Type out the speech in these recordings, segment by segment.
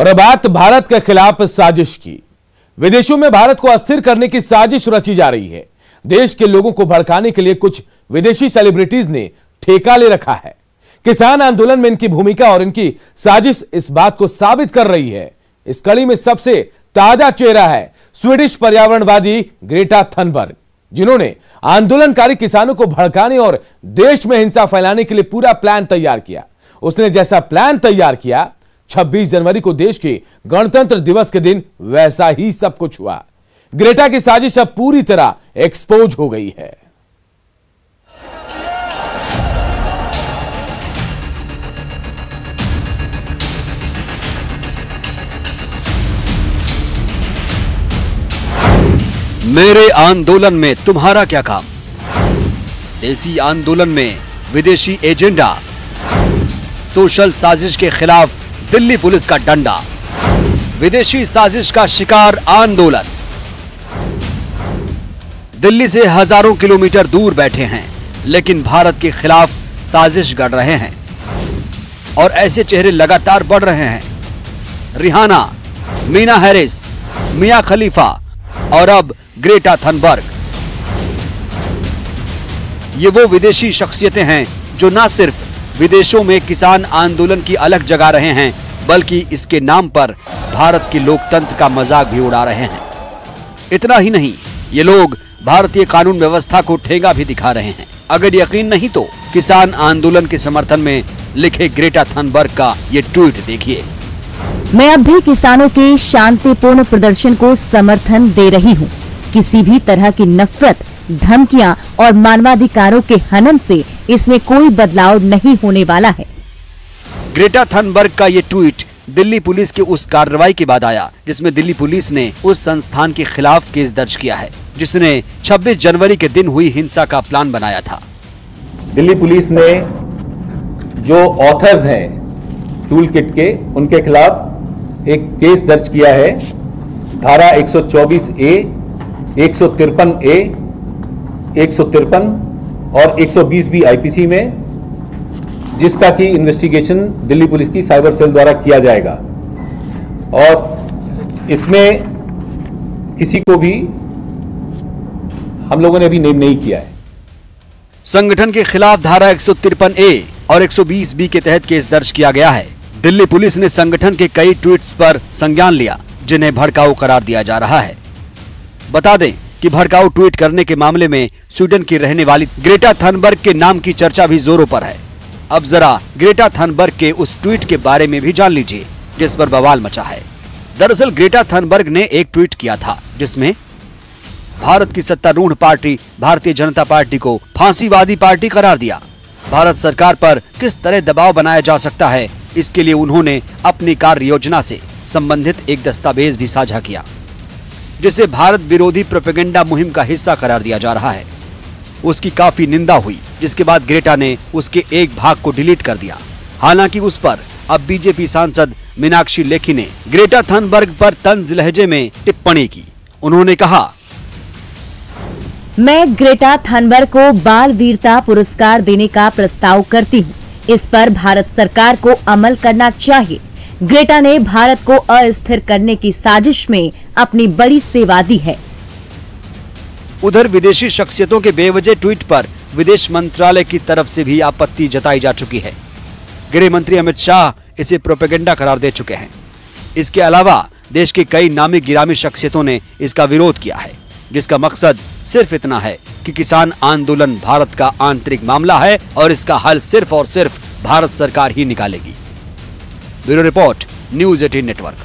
और अब बात भारत के खिलाफ साजिश की। विदेशों में भारत को अस्थिर करने की साजिश रची जा रही है। देश के लोगों को भड़काने के लिए कुछ विदेशी सेलिब्रिटीज ने ठेका ले रखा है। किसान आंदोलन में इनकी भूमिका और इनकी साजिश इस बात को साबित कर रही है। इस कड़ी में सबसे ताजा चेहरा है स्वीडिश पर्यावरणवादी ग्रेटा थनबर्ग, जिन्होंने आंदोलनकारी किसानों को भड़काने और देश में हिंसा फैलाने के लिए पूरा प्लान तैयार किया। उसने जैसा प्लान तैयार किया, 26 जनवरी को देश के गणतंत्र दिवस के दिन वैसा ही सब कुछ हुआ। ग्रेटा की साजिश अब पूरी तरह एक्सपोज हो गई है। मेरे आंदोलन में तुम्हारा क्या काम? देसी आंदोलन में विदेशी एजेंडा, सोशल साजिश के खिलाफ दिल्ली पुलिस का डंडा, विदेशी साजिश का शिकार आंदोलन। दिल्ली से हजारों किलोमीटर दूर बैठे हैं, लेकिन भारत के खिलाफ साजिश गढ़ रहे हैं और ऐसे चेहरे लगातार बढ़ रहे हैं। रिहाना, मीना हैरिस, मिया खलीफा और अब ग्रेटा थनबर्ग। ये वो विदेशी शख्सियतें हैं जो न सिर्फ विदेशों में किसान आंदोलन की अलग जगा रहे हैं, बल्कि इसके नाम पर भारत के लोकतंत्र का मजाक भी उड़ा रहे हैं। इतना ही नहीं, ये लोग भारतीय कानून व्यवस्था को ठेंगा भी दिखा रहे हैं। अगर यकीन नहीं तो किसान आंदोलन के समर्थन में लिखे ग्रेटा थनबर्ग का ये ट्वीट देखिए। मैं अब भी किसानों के शांतिपूर्ण प्रदर्शन को समर्थन दे रही हूँ। किसी भी तरह की नफरत, धमकियां और मानवाधिकारों के हनन से इसमें कोई बदलाव नहीं होने वाला है। ग्रेटा थनबर्ग का ये ट्वीट दिल्ली पुलिस के उस कार्रवाई के बाद आया जिसमें दिल्ली पुलिस ने उस संस्थान के खिलाफ केस दर्ज किया है जिसने 26 जनवरी के दिन हुई हिंसा का प्लान बनाया था। दिल्ली पुलिस ने जो ऑथर्स हैं टूल किट के, उनके खिलाफ एक केस दर्ज किया है। धारा 124A, 153A, 153 और 120B आईपीसी में, जिसका की इन्वेस्टिगेशन दिल्ली पुलिस की साइबर सेल द्वारा किया जाएगा और इसमें किसी को भी हम लोगों ने अभी नेम नहीं किया है। संगठन के खिलाफ धारा 153A और 120B के तहत केस दर्ज किया गया है। दिल्ली पुलिस ने संगठन के कई ट्वीट्स पर संज्ञान लिया जिन्हें भड़काऊ करार दिया जा रहा है। बता दें कि भड़काऊ ट्वीट करने के मामले में स्वीडन की रहने वाली ग्रेटा थनबर्ग के नाम की चर्चा भी जोरों पर है। अब जरा ग्रेटा थनबर्ग के उस ट्वीट के बारे में भी जान लीजिए जिस पर बवाल मचा है। दरअसल ग्रेटा थनबर्ग ने एक ट्वीट किया था जिसमें भारत की सत्तारूढ़ पार्टी भारतीय जनता पार्टी को फांसीवादी पार्टी करार दिया। भारत सरकार पर किस तरह दबाव बनाया जा सकता है, इसके लिए उन्होंने अपनी कार्य योजना से संबंधित एक दस्तावेज भी साझा किया जिसे भारत विरोधी प्रोपेगेंडा मुहिम का हिस्सा करार दिया जा रहा है। उसकी काफी निंदा हुई, जिसके बाद ग्रेटा ने उसके एक भाग को डिलीट कर दिया। हालांकि उस पर अब बीजेपी सांसद मीनाक्षी लेखी ने ग्रेटा थनबर्ग पर तंज लहजे में टिप्पणी की। उन्होंने कहा, मैं ग्रेटा थनबर्ग को बाल वीरता पुरस्कार देने का प्रस्ताव करती हूँ। इस पर भारत सरकार को अमल करना चाहिए। ग्रेटा ने भारत को अस्थिर करने की साजिश में अपनी बड़ी सेवा दी है। उधर विदेशी शख्सियतों के बेवजह ट्वीट पर विदेश मंत्रालय की तरफ से भी आपत्ति जताई जा चुकी है। गृह मंत्री अमित शाह इसे प्रोपेगेंडा करार दे चुके हैं। इसके अलावा देश के कई नामी गिरामी शख्सियतों ने इसका विरोध किया है, जिसका मकसद सिर्फ इतना है कि किसान आंदोलन भारत का आंतरिक मामला है और इसका हल सिर्फ और सिर्फ भारत सरकार ही निकालेगी। Bureau report, news 18 network.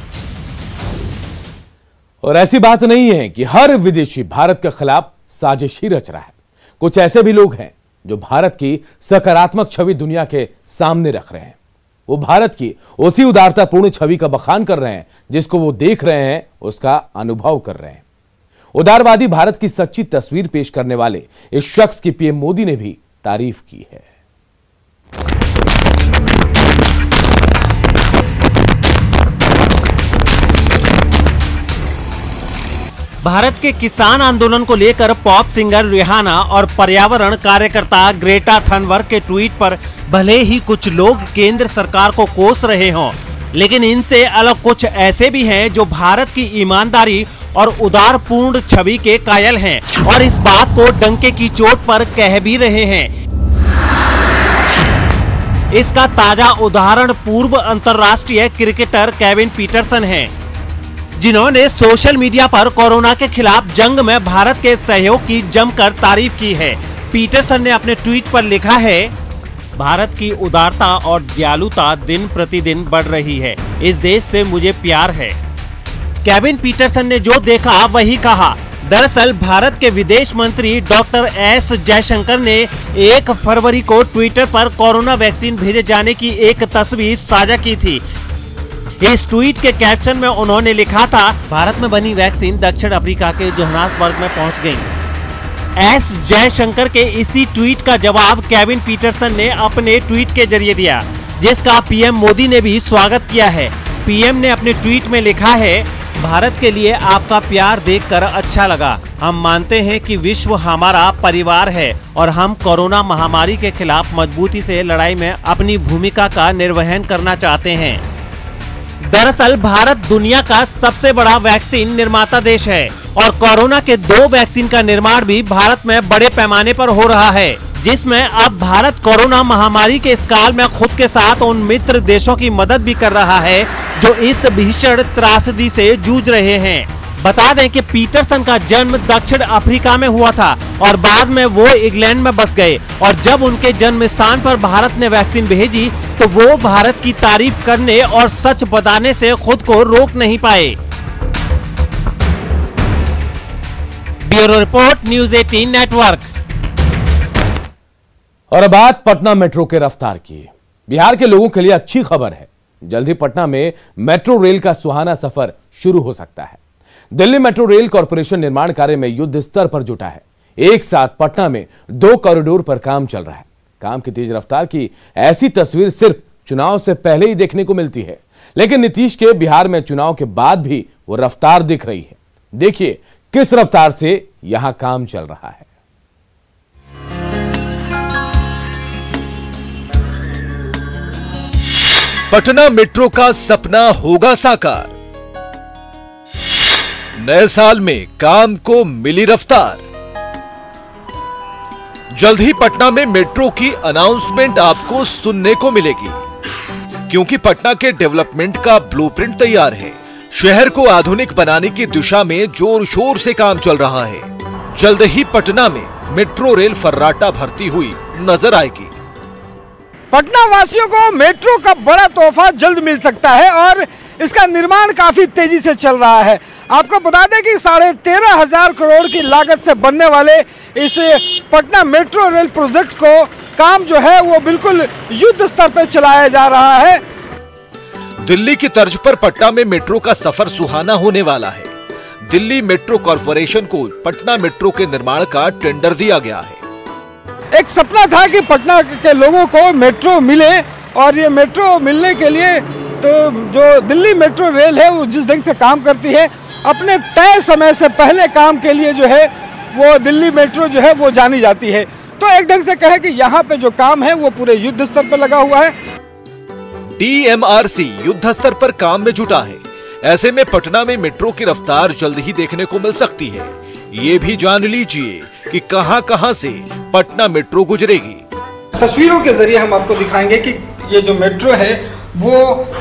और ऐसी बात नहीं है कि हर विदेशी भारत के खिलाफ साजिश ही रच रहा है। कुछ ऐसे भी लोग हैं जो भारत की सकारात्मक छवि दुनिया के सामने रख रहे हैं। वो भारत की उसी उदारतापूर्ण छवि का बखान कर रहे हैं जिसको वो देख रहे हैं, उसका अनुभव कर रहे हैं। उदारवादी भारत की सच्ची तस्वीर पेश करने वाले इस शख्स की पीएम मोदी ने भी तारीफ की है। भारत के किसान आंदोलन को लेकर पॉप सिंगर रिहाना और पर्यावरण कार्यकर्ता ग्रेटा थनबर्ग के ट्वीट पर भले ही कुछ लोग केंद्र सरकार को कोस रहे हों, लेकिन इनसे अलग कुछ ऐसे भी हैं जो भारत की ईमानदारी और उदारपूर्ण छवि के कायल हैं और इस बात को डंके की चोट पर कह भी रहे हैं। इसका ताजा उदाहरण पूर्व अंतर्राष्ट्रीय क्रिकेटर केविन पीटरसन हैं, जिन्होंने सोशल मीडिया पर कोरोना के खिलाफ जंग में भारत के सहयोग की जमकर तारीफ की है। पीटरसन ने अपने ट्वीट पर लिखा है, भारत की उदारता और दयालुता दिन प्रतिदिन बढ़ रही है। इस देश से मुझे प्यार है। केविन पीटरसन ने जो देखा वही कहा। दरअसल भारत के विदेश मंत्री डॉक्टर एस जयशंकर ने 1 फरवरी को ट्विटर पर कोरोना वैक्सीन भेजे जाने की एक तस्वीर साझा की थी। इस ट्वीट के कैप्शन में उन्होंने लिखा था, भारत में बनी वैक्सीन दक्षिण अफ्रीका के जोहान्सबर्ग में पहुंच गई। एस जयशंकर के इसी ट्वीट का जवाब केविन पीटरसन ने अपने ट्वीट के जरिए दिया, जिसका पीएम मोदी ने भी स्वागत किया है। पीएम ने अपने ट्वीट में लिखा है, भारत के लिए आपका प्यार देखकर अच्छा लगा। हम मानते हैं कि विश्व हमारा परिवार है और हम कोरोना महामारी के खिलाफ मजबूती से लड़ाई में अपनी भूमिका का निर्वहन करना चाहते हैं। दरअसल भारत दुनिया का सबसे बड़ा वैक्सीन निर्माता देश है और कोरोना के 2 वैक्सीन का निर्माण भी भारत में बड़े पैमाने पर हो रहा है, जिसमें अब भारत कोरोना महामारी के इस काल में खुद के साथ उन मित्र देशों की मदद भी कर रहा है जो इस भीषण त्रासदी से जूझ रहे हैं। बता दें कि पीटरसन का जन्म दक्षिण अफ्रीका में हुआ था और बाद में वो इंग्लैंड में बस गए और जब उनके जन्म स्थान पर भारत ने वैक्सीन भेजी तो वो भारत की तारीफ करने और सच बताने से खुद को रोक नहीं पाए। Bureau report, news 18 network. और अब बात पटना मेट्रो के रफ्तार की। बिहार के लोगों के लिए अच्छी खबर है, जल्द ही पटना में मेट्रो रेल का सुहाना सफर शुरू हो सकता है। दिल्ली मेट्रो रेल कॉरपोरेशन निर्माण कार्य में युद्ध स्तर पर जुटा है। एक साथ पटना में 2 कॉरिडोर पर काम चल रहा है। काम की तेज रफ्तार की ऐसी तस्वीर सिर्फ चुनाव से पहले ही देखने को मिलती है, लेकिन नीतीश के बिहार में चुनाव के बाद भी वो रफ्तार दिख रही है। देखिए किस रफ्तार से यहां काम चल रहा है। पटना मेट्रो का सपना होगा साकार। नए साल में काम को मिली रफ्तार। जल्द ही पटना में मेट्रो की अनाउंसमेंट आपको सुनने को मिलेगी, क्योंकि पटना के डेवलपमेंट का ब्लूप्रिंट तैयार है। शहर को आधुनिक बनाने की दिशा में जोर शोर से काम चल रहा है। जल्द ही पटना में मेट्रो रेल फर्राटा भरती हुई नजर आएगी। पटना वासियों को मेट्रो का बड़ा तोहफा जल्द मिल सकता है और इसका निर्माण काफी तेजी से चल रहा है। आपको बता दें कि 13,500 करोड़ की लागत से बनने वाले इस पटना मेट्रो रेल प्रोजेक्ट को काम जो है वो बिल्कुल युद्ध स्तर पर चलाया जा रहा है। दिल्ली की तर्ज पर पटना में मेट्रो का सफर सुहाना होने वाला है। दिल्ली मेट्रो कॉरपोरेशन को पटना मेट्रो के निर्माण का टेंडर दिया गया है। एक सपना था कि पटना के लोगों को मेट्रो मिले और ये मेट्रो मिलने के लिए तो जो दिल्ली मेट्रो रेल है वो जिस ढंग से काम करती है, अपने तय समय से पहले काम के लिए जो है वो दिल्ली मेट्रो जो है वो जानी जाती है। तो एक ढंग से कहे कि यहाँ पे जो काम है वो पूरे युद्ध स्तर पर लगा हुआ है। DMRC युद्ध स्तर पर काम में जुटा है। ऐसे में पटना में मेट्रो की रफ्तार जल्द ही देखने को मिल सकती है। ये भी जान लीजिए कि कहां-कहां से पटना मेट्रो गुजरेगी। तस्वीरों के जरिए हम आपको दिखाएंगे कि ये जो मेट्रो है वो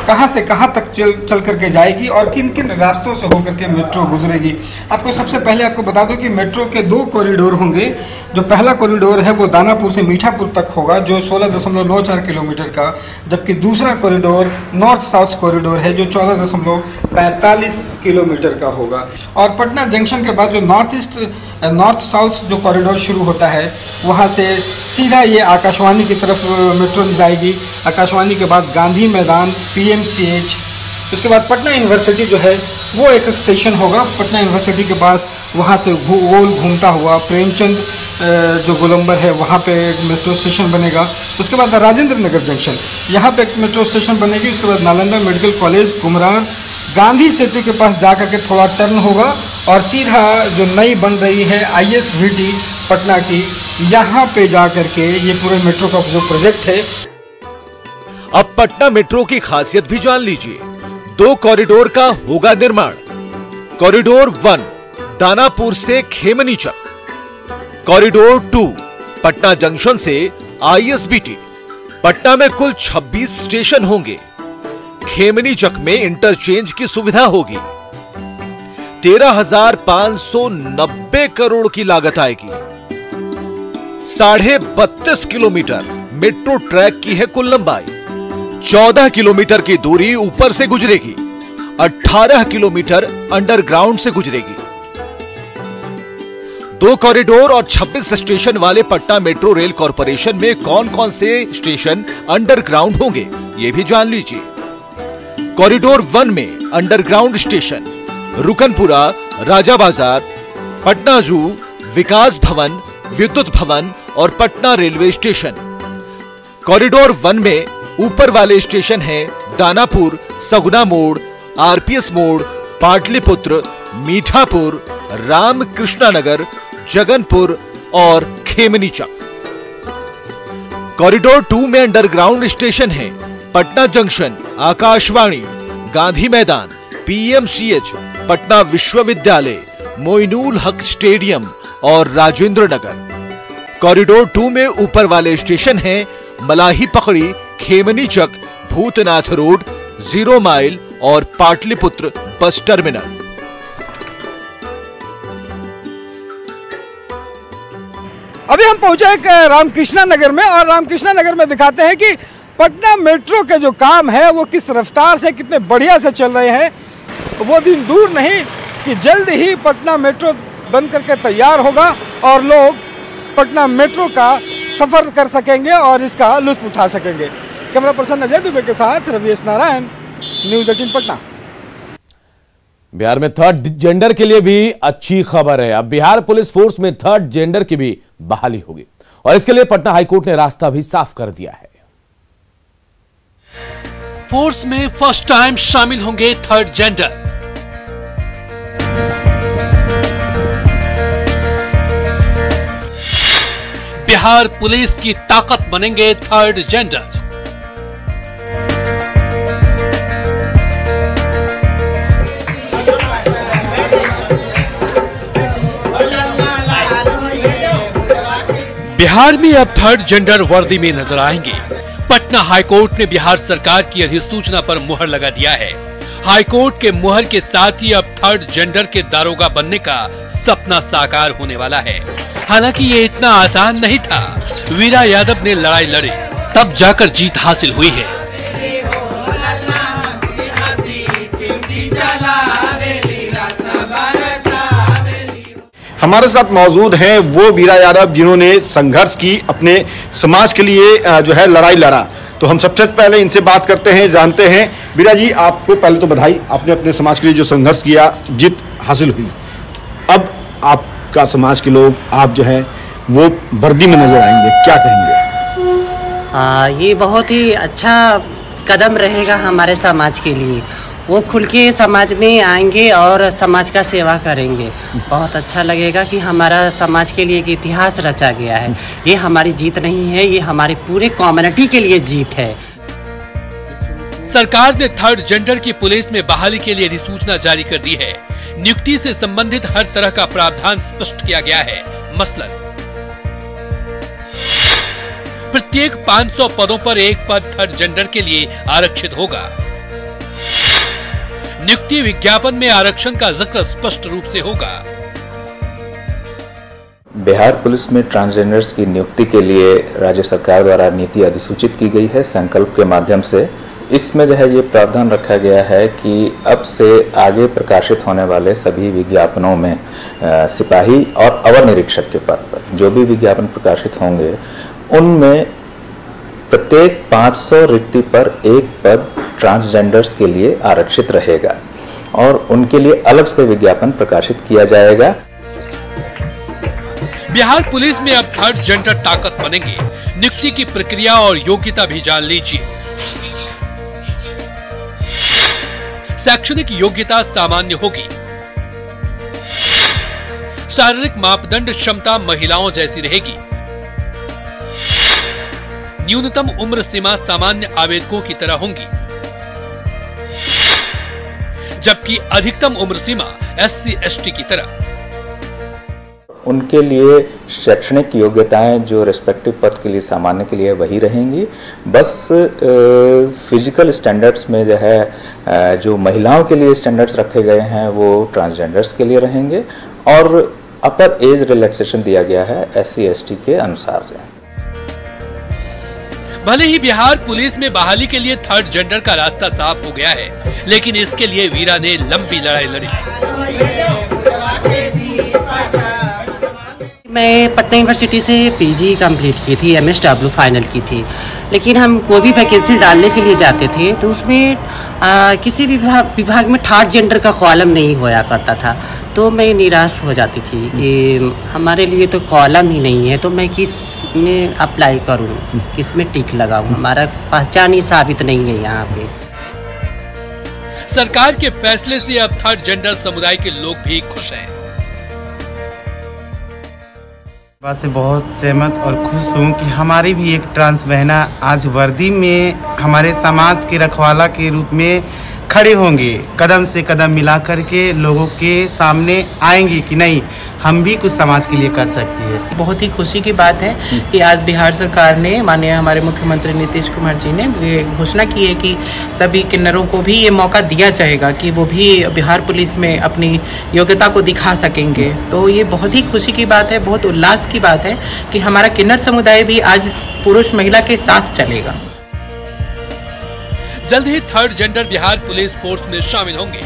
कहां से कहां तक चल करके जाएगी और किन किन रास्तों से होकर के मेट्रो गुजरेगी। आपको सबसे पहले आपको बता दूं कि मेट्रो के 2 कॉरिडोर होंगे। जो पहला कॉरिडोर है वो दानापुर से मीठापुर तक होगा, जो 16.94 किलोमीटर का, जबकि दूसरा कॉरिडोर नॉर्थ साउथ कॉरिडोर है जो 14.45 किलोमीटर का होगा। और पटना जंक्शन के बाद जो नॉर्थ साउथ जो कॉरिडोर शुरू होता है वहाँ से सीधा ये आकाशवाणी की तरफ मेट्रो जाएगी। आकाशवाणी के बाद गांधी मैदान, PMCH, उसके बाद पटना यूनिवर्सिटी जो है वो एक स्टेशन होगा। पटना यूनिवर्सिटी के पास वहाँ से गोल घूमता हुआ प्रेमचंद जो गोलंबर है वहाँ पे एक मेट्रो स्टेशन बनेगा। उसके बाद राजेंद्र नगर जंक्शन यहाँ पे एक मेट्रो स्टेशन बनेगी। उसके बाद नालंदा मेडिकल कॉलेज, कुमरार, गांधी सेतु के पास जा करके थोड़ा टर्न होगा और सीधा जो नई बन रही है ISVT पटना की, यहाँ पे जा करके ये पूरे मेट्रो का जो प्रोजेक्ट है। अब पटना मेट्रो की खासियत भी जान लीजिए। 2 कॉरिडोर का होगा निर्माण। कॉरिडोर 1 दानापुर से खेमनीचक, कॉरिडोर 2 पटना जंक्शन से ISBT। पटना में कुल 26 स्टेशन होंगे। खेमनीचक में इंटरचेंज की सुविधा होगी। 13,590 करोड़ की लागत आएगी। 32.5 किलोमीटर मेट्रो ट्रैक की है कुल लंबाई। 14 किलोमीटर की दूरी ऊपर से गुजरेगी, 18 किलोमीटर अंडरग्राउंड से गुजरेगी। 2 कॉरिडोर और 26 स्टेशन वाले पटना मेट्रो रेल कॉरपोरेशन में कौन कौन से स्टेशन अंडरग्राउंड होंगे, ये भी जान लीजिए। कॉरिडोर 1 में अंडरग्राउंड स्टेशन रुकनपुरा, राजा बाजार, पटना जू, विकास भवन, विद्युत भवन और पटना रेलवे स्टेशन। कॉरिडोर 1 में ऊपर वाले स्टेशन हैं दानापुर, सगुना मोड़, RPS मोड़, पाटलिपुत्र, मीठापुर, रामकृष्णा नगर, जगनपुर और खेमनीचक। कॉरिडोर 2 में अंडरग्राउंड स्टेशन हैं पटना जंक्शन, आकाशवाणी, गांधी मैदान, PMCH, पटना विश्वविद्यालय, मोइनुल हक स्टेडियम और राजेंद्र नगर। कॉरिडोर 2 में ऊपर वाले स्टेशन हैं मलाही पकड़ी, खेमनीचक, भूतनाथ रोड, 0 माइल और पाटलिपुत्र बस टर्मिनल। अभी हम पहुंचे एक रामकृष्णा नगर में, और रामकृष्णा नगर में दिखाते हैं कि पटना मेट्रो के जो काम है वो किस रफ्तार से, कितने बढ़िया से चल रहे हैं। वो दिन दूर नहीं कि जल्द ही पटना मेट्रो बन करके तैयार होगा और लोग पटना मेट्रो का सफर कर सकेंगे और इसका लुत्फ उठा सकेंगे। कैमरा पर्सन अजय दुबे के साथ रवि एस नारायण, न्यूज़ 18 पटना। बिहार में थर्ड जेंडर के लिए भी अच्छी खबर है। अब बिहार पुलिस फोर्स में थर्ड जेंडर की भी बहाली होगी और इसके लिए पटना हाईकोर्ट ने रास्ता भी साफ कर दिया है। फोर्स में फर्स्ट टाइम शामिल होंगे थर्ड जेंडर। बिहार पुलिस की ताकत बनेंगे थर्ड जेंडर। बिहार में अब थर्ड जेंडर वर्दी में नजर आएंगे। पटना हाईकोर्ट ने बिहार सरकार की अधिसूचना पर मुहर लगा दिया है। हाईकोर्ट के मुहर के साथ ही अब थर्ड जेंडर के दारोगा बनने का सपना साकार होने वाला है। हालांकि ये इतना आसान नहीं था। वीरा यादव ने लड़ाई लड़ी, तब जाकर जीत हासिल हुई है। हमारे साथ मौजूद हैं वो वीरा यादव जिन्होंने संघर्ष की, अपने समाज के लिए जो है लड़ाई लड़ा। तो हम सबसे पहले इनसे बात करते हैं, जानते हैं। वीरा जी, आपको पहले तो बधाई, आपने अपने समाज के लिए जो संघर्ष किया, जीत हासिल हुई। अब आपका समाज के लोग, आप जो है वो वर्दी में नजर आएंगे, क्या कहेंगे? ये बहुत ही अच्छा कदम रहेगा हमारे समाज के लिए। वो खुल के समाज में आएंगे और समाज का सेवा करेंगे। बहुत अच्छा लगेगा कि हमारा समाज के लिए एक इतिहास रचा गया है। ये हमारी जीत नहीं है, ये हमारे पूरे कम्युनिटी के लिए जीत है। सरकार ने थर्ड जेंडर की पुलिस में बहाली के लिए अधिसूचना जारी कर दी है। नियुक्ति से संबंधित हर तरह का प्रावधान स्पष्ट किया गया है। मसलन प्रत्येक 500 पदों पर एक पद थर्ड जेंडर के लिए आरक्षित होगा। नियुक्ति विज्ञापन में आरक्षण का जिक्र स्पष्ट रूप से होगा। बिहार पुलिस में ट्रांसजेंडर्स की नियुक्ति के लिए राज्य सरकार द्वारा नीति अधिसूचित की गई है संकल्प के माध्यम से। इसमें जो है ये प्रावधान रखा गया है कि अब से आगे प्रकाशित होने वाले सभी विज्ञापनों में सिपाही और अवर निरीक्षक के पद पर जो भी विज्ञापन प्रकाशित होंगे उनमें प्रत्येक 500 रिक्ति पर एक पद ट्रांसजेंडर्स के लिए आरक्षित रहेगा और उनके लिए अलग से विज्ञापन प्रकाशित किया जाएगा। बिहार पुलिस में अब थर्ड जेंडर ताकत बनेंगे। नियुक्ति की प्रक्रिया और योग्यता भी जान लीजिए। शैक्षणिक योग्यता सामान्य होगी। शारीरिक मापदंड क्षमता महिलाओं जैसी रहेगी। न्यूनतम उम्र सीमा सामान्य आवेदकों की तरह होंगी, जबकि अधिकतम उम्र सीमा SC/ST की तरह। उनके लिए शैक्षणिक योग्यताएं जो रेस्पेक्टिव पद के लिए सामान्य के लिए वही रहेंगी, बस फिजिकल स्टैंडर्ड्स में जो है जो महिलाओं के लिए स्टैंडर्ड्स रखे गए हैं वो ट्रांसजेंडर्स के लिए रहेंगे और अपर एज रिलैक्सेशन दिया गया है SC/ST के अनुसार से। भले ही बिहार पुलिस में बहाली के लिए थर्ड जेंडर का रास्ता साफ हो गया है, लेकिन इसके लिए वीरा ने लंबी लड़ाई लड़ी। मैं पटना यूनिवर्सिटी से PG कंप्लीट की थी, MSW फाइनल की थी, लेकिन हम कोई भी वैकेंसी डालने के लिए जाते थे तो उसमें किसी भी विभाग में थर्ड जेंडर का कॉलम नहीं होया करता था, तो मैं निराश हो जाती थी कि हमारे लिए तो कॉलम ही नहीं है, तो मैं किस में अप्लाई करूं, किस में टिक लगाऊं, हमारा पहचान ही साबित नहीं है यहाँ पे। सरकार के फैसले से अब थर्ड जेंडर समुदाय के लोग भी खुश हैं। बात से बहुत सहमत और खुश हूँ कि हमारी भी एक ट्रांस बहना आज वर्दी में हमारे समाज के रखवाला के रूप में खड़े होंगे, कदम से कदम मिला करके लोगों के सामने आएंगे कि नहीं हम भी कुछ समाज के लिए कर सकती है। बहुत ही खुशी की बात है कि आज बिहार सरकार ने, माननीय हमारे मुख्यमंत्री नीतीश कुमार जी ने ये घोषणा की है कि सभी किन्नरों को भी ये मौका दिया जाएगा कि वो भी बिहार पुलिस में अपनी योग्यता को दिखा सकेंगे। तो ये बहुत ही खुशी की बात है, बहुत उल्लास की बात है कि हमारा किन्नर समुदाय भी आज पुरुष महिला के साथ चलेगा। जल्द ही third gender Bihar police force में शामिल होंगे।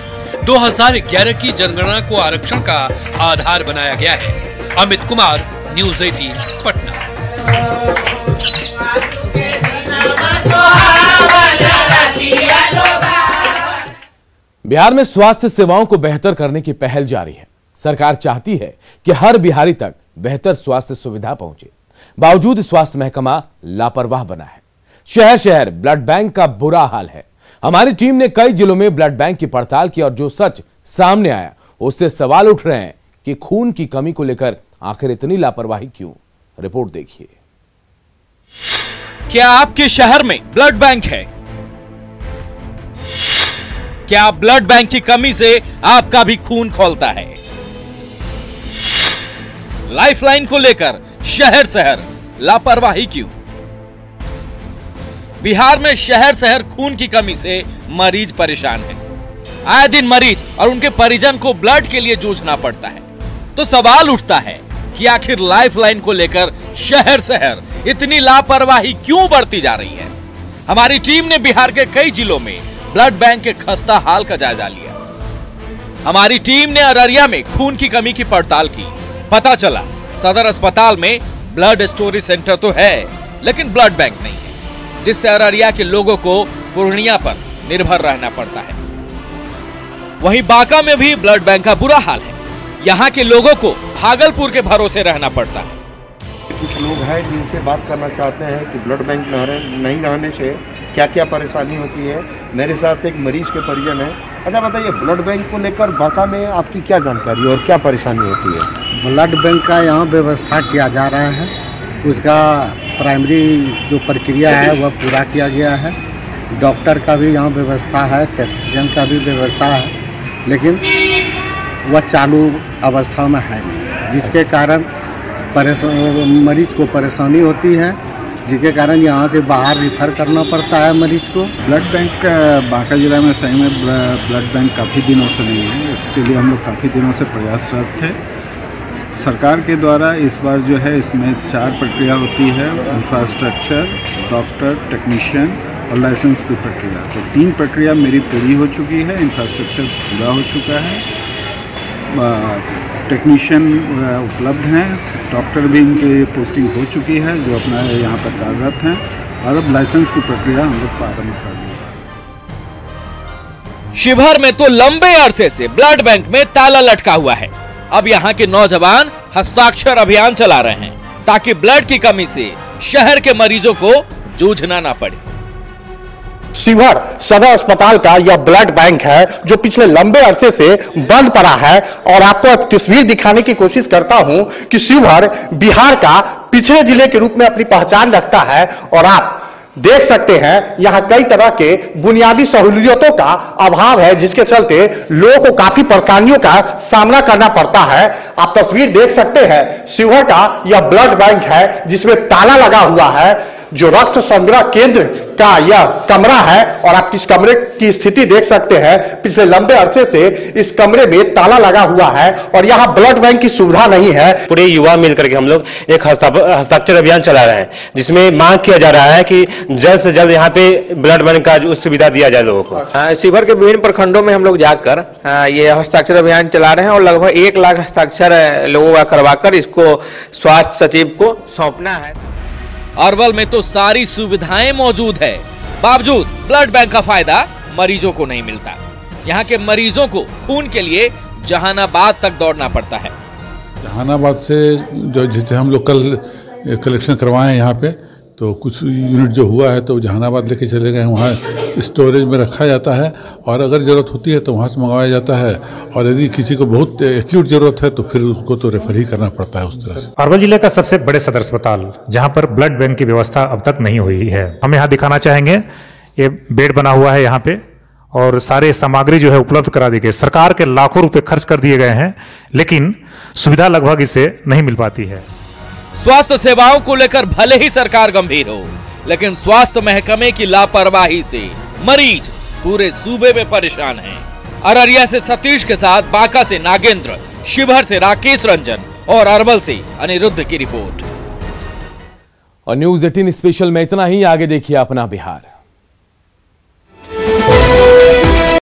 2011 की जनगणना को आरक्षण का आधार बनाया गया है। अमित कुमार, न्यूज़ 18 पटना। बिहार में स्वास्थ्य सेवाओं को बेहतर करने की पहल जारी है। सरकार चाहती है कि हर बिहारी तक बेहतर स्वास्थ्य सुविधा पहुंचे। बावजूद स्वास्थ्य महकमा लापरवाह बना है। शहर शहर ब्लड बैंक का बुरा हाल है। हमारी टीम ने कई जिलों में ब्लड बैंक की पड़ताल की और जो सच सामने आया उससे सवाल उठ रहे हैं कि खून की कमी को लेकर आखिर इतनी लापरवाही क्यों। रिपोर्ट देखिए। क्या आपके शहर में ब्लड बैंक है? क्या ब्लड बैंक की कमी से आपका भी खून खौलता है? लाइफलाइन को लेकर शहर शहर लापरवाही क्यों? बिहार में शहर शहर खून की कमी से मरीज परेशान है। आए दिन मरीज और उनके परिजन को ब्लड के लिए जूझना पड़ता है। तो सवाल उठता है कि आखिर लाइफलाइन को लेकर शहर शहर इतनी लापरवाही क्यों बढ़ती जा रही है। हमारी टीम ने बिहार के कई जिलों में ब्लड बैंक के खस्ता हाल का जायजा लिया। हमारी टीम ने अररिया में खून की कमी की पड़ताल की। पता चला सदर अस्पताल में ब्लड स्टोरेज सेंटर तो है, लेकिन ब्लड बैंक नहीं है, जिससे अररिया के लोगों को पूर्णिया पर निर्भर रहना पड़ता है। वहीं बांका में भी ब्लड बैंक का बुरा हाल है। यहाँ के लोगों को भागलपुर के भरोसे रहना पड़ता है। कुछ लोग हैं जिनसे बात करना चाहते हैं कि ब्लड बैंक नहीं रहने से क्या क्या परेशानी होती है। मेरे साथ एक मरीज के परिजन है। अच्छा बताइए, ब्लड बैंक को लेकर बांका में आपकी क्या जानकारी और क्या परेशानी होती है? ब्लड बैंक का यहाँ व्यवस्था किया जा रहा है, उसका प्राइमरी जो प्रक्रिया है वह पूरा किया गया है। डॉक्टर का भी यहाँ व्यवस्था है, टेक्नीशियन का भी व्यवस्था है, लेकिन वह चालू अवस्था में है नहीं, जिसके कारण मरीज को परेशानी होती है, जिसके कारण यहाँ से बाहर रिफ़र करना पड़ता है मरीज को। ब्लड बैंक बांका जिला में सही में ब्लड बैंक काफ़ी दिनों से नहीं है। इसके लिए हम लोग काफ़ी दिनों से प्रयासरत थे। सरकार के द्वारा इस बार जो है इसमें 4 प्रक्रिया होती है: इंफ्रास्ट्रक्चर, डॉक्टर, टेक्नीशियन और लाइसेंस की प्रक्रिया। तो 3 प्रक्रिया मेरी पूरी हो चुकी है। इंफ्रास्ट्रक्चर पूरा हो चुका है, टेक्नीशियन उपलब्ध हैं, डॉक्टर भी इनकी पोस्टिंग हो चुकी है जो अपना यहाँ पर कार्यरत हैं, और अब लाइसेंस की प्रक्रिया हम लोग प्रारंभ कर दी है। शिवहर में तो लंबे अरसे से ब्लड बैंक में ताला लटका हुआ है। अब यहाँ के नौजवान हस्ताक्षर अभियान चला रहे हैं ताकि ब्लड की कमी से शहर के मरीजों को जूझना ना पड़े। शिवहर सदर अस्पताल का यह ब्लड बैंक है जो पिछले लंबे अरसे से बंद पड़ा है। और आपको एक तस्वीर दिखाने की कोशिश करता हूं कि शिवहर बिहार का पिछड़े जिले के रूप में अपनी पहचान रखता है। और आप देख सकते हैं यहां कई तरह के बुनियादी सहूलियतों का अभाव है, जिसके चलते लोगों को काफी परेशानियों का सामना करना पड़ता है। आप तस्वीर देख सकते हैं, शिवहर का यह ब्लड बैंक है जिसमें ताला लगा हुआ है। जो रक्त संग्रह केंद्र का यह कमरा है और आप इस कमरे की स्थिति देख सकते हैं, पिछले लंबे अरसे से इस कमरे में ताला लगा हुआ है और यहाँ ब्लड बैंक की सुविधा नहीं है। पूरे युवा मिलकर के हम लोग एक हस्ताक्षर अभियान चला रहे हैं, जिसमें मांग किया जा रहा है कि जल्द से जल्द यहाँ पे ब्लड बैंक का जो सुविधा दिया जाए लोगों को। शिवहर के विभिन्न प्रखंडों में हम लोग जाकर ये हस्ताक्षर अभियान चला रहे हैं और लगभग 1 लाख हस्ताक्षर लोगों का करवाकर इसको स्वास्थ्य सचिव को सौंपना है। अरवल में तो सारी सुविधाएं मौजूद है, बावजूद ब्लड बैंक का फायदा मरीजों को नहीं मिलता। यहाँ के मरीजों को खून के लिए जहानाबाद तक दौड़ना पड़ता है। जहानाबाद से जो जैसे हम लोग कल कलेक्शन करवाए हैं यहाँ पे, तो कुछ यूनिट जो हुआ है तो जहानाबाद लेके चले गए, वहाँ स्टोरेज में रखा जाता है और अगर ज़रूरत होती है तो वहाँ से मंगवाया जाता है। और यदि किसी को बहुत एक्यूट ज़रूरत है तो फिर उसको तो रेफर ही करना पड़ता है उस तरह से। अरवल जिले का सबसे बड़े सदर अस्पताल, जहाँ पर ब्लड बैंक की व्यवस्था अब तक नहीं हुई है। हम यहाँ दिखाना चाहेंगे, ये बेड बना हुआ है यहाँ पे और सारे सामग्री जो है उपलब्ध करा दी गई। सरकार के लाखों रुपए खर्च कर दिए गए हैं, लेकिन सुविधा लगभग इसे नहीं मिल पाती है। स्वास्थ्य सेवाओं को लेकर भले ही सरकार गंभीर हो, लेकिन स्वास्थ्य महकमे की लापरवाही से मरीज पूरे सूबे में परेशान हैं। अररिया से सतीश के साथ बांका से नागेंद्र, शिवहर से राकेश रंजन और अरवल से अनिरुद्ध की रिपोर्ट। और न्यूज़ 18 स्पेशल में इतना ही। आगे देखिए अपना बिहार।